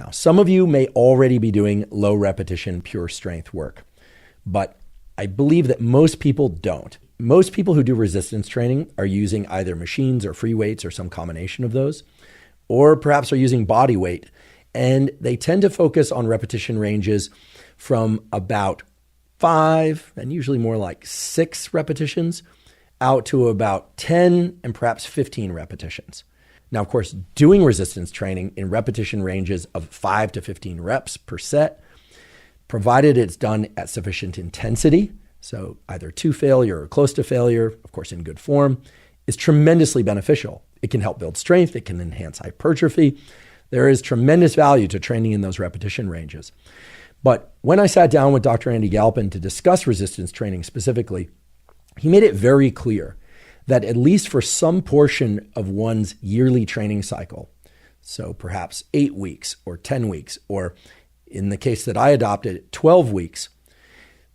Now, some of you may already be doing low repetition, pure strength work, but I believe that most people don't. Most people who do resistance training are using either machines or free weights or some combination of those, or perhaps are using body weight. And they tend to focus on repetition ranges from about 5 and usually more like 6 repetitions out to about 10 and perhaps 15 repetitions. Now, of course, doing resistance training in repetition ranges of 5 to 15 reps per set, provided it's done at sufficient intensity, so either to failure or close to failure, of course in good form, is tremendously beneficial. It can help build strength, it can enhance hypertrophy. There is tremendous value to training in those repetition ranges. But when I sat down with Dr. Andy Galpin to discuss resistance training specifically, he made it very clear that at least for some portion of one's yearly training cycle, so perhaps 8 weeks or 10 weeks, or in the case that I adopted, 12 weeks,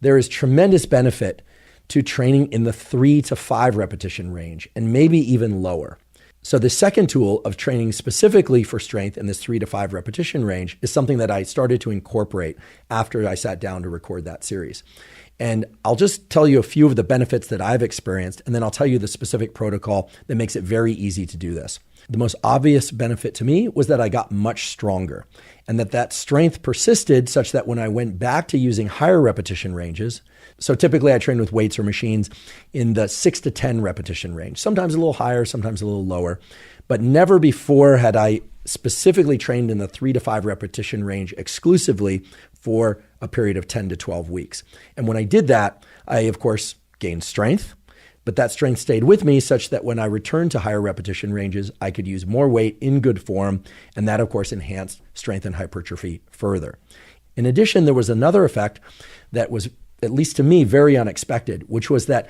there is tremendous benefit to training in the 3 to 5 repetition range, and maybe even lower. So the second tool of training specifically for strength in this 3 to 5 repetition range is something that I started to incorporate after I sat down to record that series. And I'll just tell you a few of the benefits that I've experienced, and then I'll tell you the specific protocol that makes it very easy to do this. The most obvious benefit to me was that I got much stronger, and that strength persisted such that when I went back to using higher repetition ranges, so typically I train with weights or machines in the 6 to 10 repetition range, sometimes a little higher, sometimes a little lower, but never before had I specifically trained in the 3 to 5 repetition range exclusively for a period of 10 to 12 weeks. And when I did that, I, of course, gained strength, but that strength stayed with me such that when I returned to higher repetition ranges, I could use more weight in good form, and that, of course, enhanced strength and hypertrophy further. In addition, there was another effect that was, at least to me, very unexpected, which was that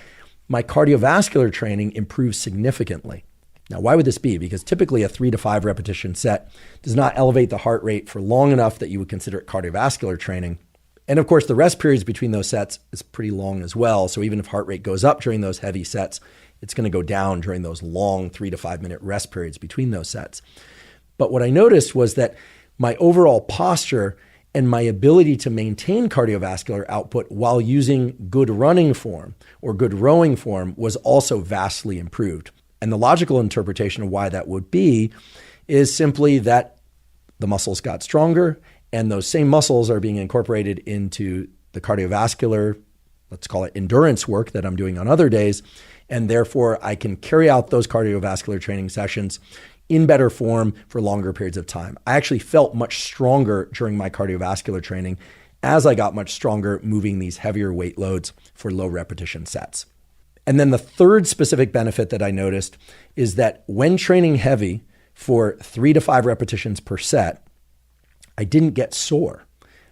my cardiovascular training improved significantly. Now, why would this be? Because typically a 3 to 5 repetition set does not elevate the heart rate for long enough that you would consider it cardiovascular training. And of course, the rest periods between those sets is pretty long as well. So even if heart rate goes up during those heavy sets, it's going to go down during those long 3 to 5 minute rest periods between those sets. But what I noticed was that my overall posture and my ability to maintain cardiovascular output while using good running form or good rowing form was also vastly improved. And the logical interpretation of why that would be is simply that the muscles got stronger, and those same muscles are being incorporated into the cardiovascular, let's call it endurance work that I'm doing on other days. And therefore, I can carry out those cardiovascular training sessions in better form for longer periods of time. I actually felt much stronger during my cardiovascular training as I got much stronger moving these heavier weight loads for low repetition sets. And then the third specific benefit that I noticed is that when training heavy for 3 to 5 repetitions per set, I didn't get sore.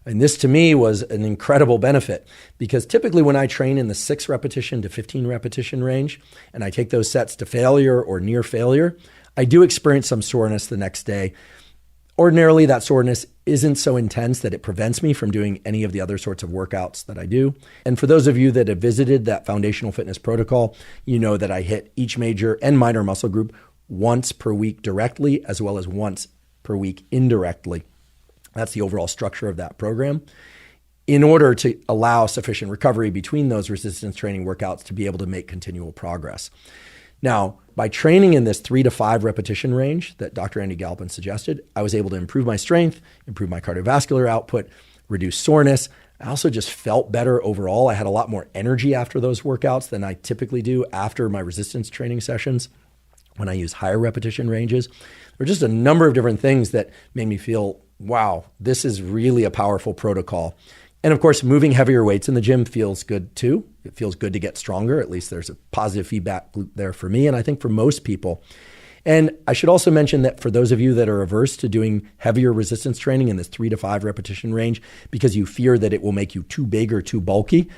And this to me was an incredible benefit because typically when I train in the 6 repetition to 15 repetition range and I take those sets to failure or near failure, I do experience some soreness the next day. Ordinarily, that soreness isn't so intense that it prevents me from doing any of the other sorts of workouts that I do. And for those of you that have visited that foundational fitness protocol, you know that I hit each major and minor muscle group once per week directly, as well as once per week indirectly. That's the overall structure of that program in order to allow sufficient recovery between those resistance training workouts to be able to make continual progress. Now, by training in this 3 to 5 repetition range that Dr. Andy Galpin suggested, I was able to improve my strength, improve my cardiovascular output, reduce soreness. I also just felt better overall. I had a lot more energy after those workouts than I typically do after my resistance training sessions when I use higher repetition ranges. There were just a number of different things that made me feel, wow, this is really a powerful protocol. And of course, moving heavier weights in the gym feels good too. It feels good to get stronger. At least there's a positive feedback loop there for me, and I think for most people. And I should also mention that for those of you that are averse to doing heavier resistance training in this 3 to 5 repetition range because you fear that it will make you too big or too bulky,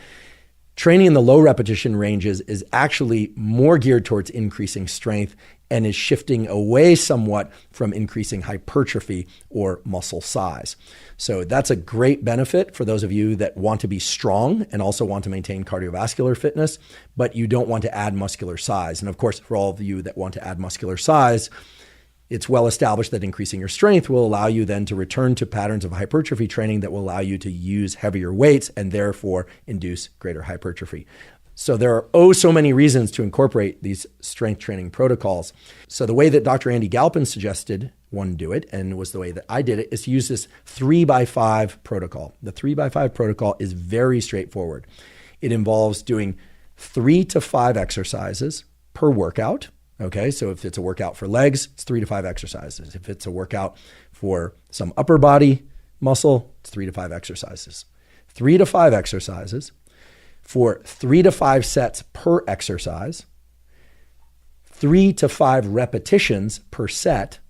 training in the low repetition ranges is actually more geared towards increasing strength and is shifting away somewhat from increasing hypertrophy or muscle size. So that's a great benefit for those of you that want to be strong and also want to maintain cardiovascular fitness, but you don't want to add muscular size. And of course, for all of you that want to add muscular size, It's well established that increasing your strength will allow you then to return to patterns of hypertrophy training that will allow you to use heavier weights and therefore induce greater hypertrophy. So there are so many reasons to incorporate these strength training protocols. So the way that Dr. Andy Galpin suggested one do it, and was the way that I did it, is to use this 3x5 protocol. The 3x5 protocol is very straightforward. It involves doing 3 to 5 exercises per workout. Okay, so if it's a workout for legs, it's 3 to 5 exercises. If it's a workout for some upper body muscle, it's 3 to 5 exercises. 3 to 5 exercises for 3 to 5 sets per exercise, 3 to 5 repetitions per set,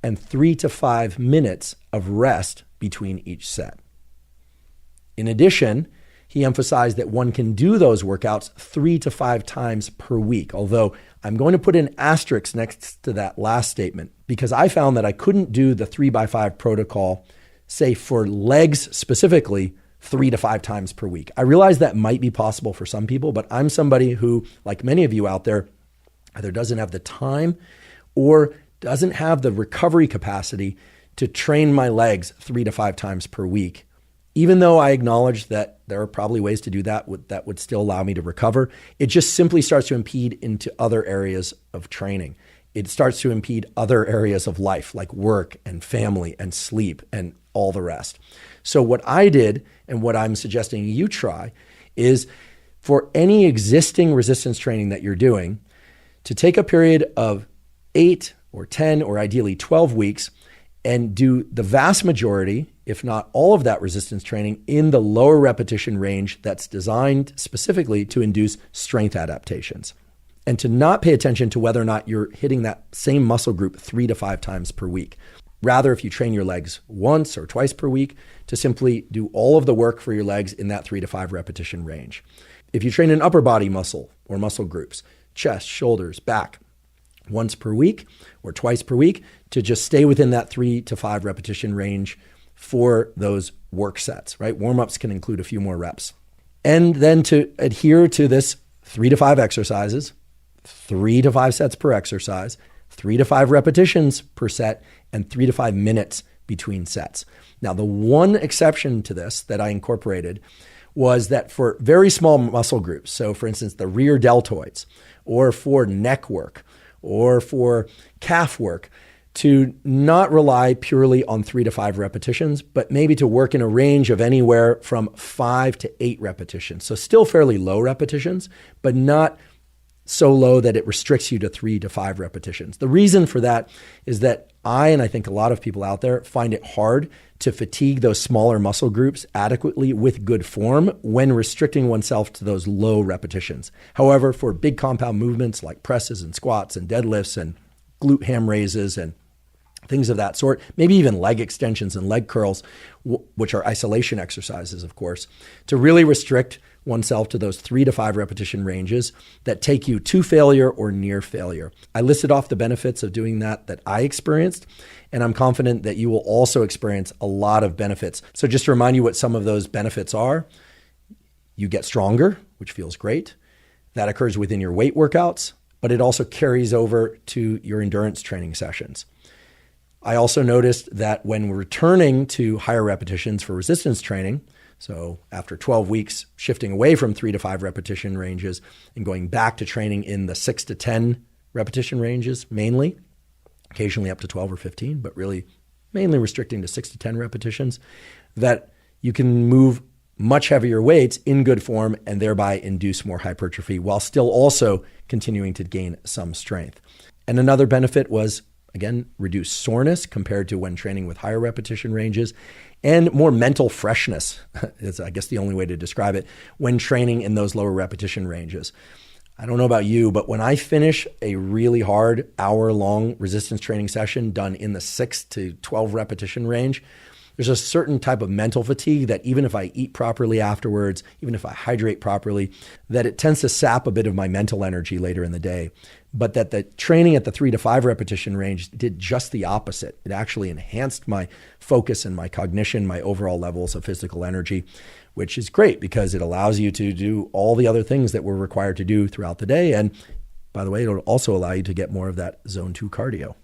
and 3 to 5 minutes of rest between each set. In addition, he emphasized that one can do those workouts 3 to 5 times per week, although I'm going to put an asterisk next to that last statement because I found that I couldn't do the 3x5 protocol, say for legs specifically, 3 to 5 times per week. I realize that might be possible for some people, but I'm somebody who, like many of you out there, either doesn't have the time or doesn't have the recovery capacity to train my legs 3 to 5 times per week. Even though I acknowledge that there are probably ways to do that would still allow me to recover, it just simply starts to impede into other areas of training. It starts to impede other areas of life like work and family and sleep and all the rest. So what I did and what I'm suggesting you try is for any existing resistance training that you're doing to take a period of 8 or 10 or ideally 12 weeks and do the vast majority, if not all of that resistance training in the lower repetition range that's designed specifically to induce strength adaptations. And to not pay attention to whether or not you're hitting that same muscle group 3 to 5 times per week. Rather, if you train your legs once or twice per week, to simply do all of the work for your legs in that 3 to 5 repetition range. If you train an upper body muscle or muscle groups, chest, shoulders, back, once per week or twice per week, to just stay within that 3 to 5 repetition range for those work sets, right? Warm-ups can include a few more reps. And then to adhere to this 3 to 5 exercises, 3 to 5 sets per exercise, 3 to 5 repetitions per set, and 3 to 5 minutes between sets. Now, the one exception to this that I incorporated was that for very small muscle groups, so for instance, the rear deltoids, or for neck work, or for calf work, to not rely purely on 3 to 5 repetitions, but maybe to work in a range of anywhere from 5 to 8 repetitions. So still fairly low repetitions, but not so low that it restricts you to 3 to 5 repetitions. The reason for that is that and I think a lot of people out there find it hard to fatigue those smaller muscle groups adequately with good form when restricting oneself to those low repetitions. However, for big compound movements like presses and squats and deadlifts and glute ham raises and things of that sort, maybe even leg extensions and leg curls, which are isolation exercises, of course, to really restrict oneself to those 3 to 5 repetition ranges that take you to failure or near failure. I listed off the benefits of doing that I experienced, and I'm confident that you will also experience a lot of benefits. So just to remind you what some of those benefits are, you get stronger, which feels great. That occurs within your weight workouts, but it also carries over to your endurance training sessions. I also noticed that when returning to higher repetitions for resistance training, so after 12 weeks, shifting away from 3 to 5 repetition ranges and going back to training in the 6 to 10 repetition ranges mainly, occasionally up to 12 or 15, but really mainly restricting to 6 to 10 repetitions, that you can move much heavier weights in good form and thereby induce more hypertrophy while still also continuing to gain some strength. And another benefit was, again, reduce soreness compared to when training with higher repetition ranges, and more mental freshness is, I guess, the only way to describe it when training in those lower repetition ranges. I don't know about you, but when I finish a really hard hour-long resistance training session done in the 6 to 12 repetition range, there's a certain type of mental fatigue that even if I eat properly afterwards, even if I hydrate properly, that it tends to sap a bit of my mental energy later in the day. But that the training at the 3 to 5 repetition range did just the opposite. It actually enhanced my focus and my cognition, my overall levels of physical energy, which is great because it allows you to do all the other things that we're required to do throughout the day. And by the way, it'll also allow you to get more of that zone 2 cardio.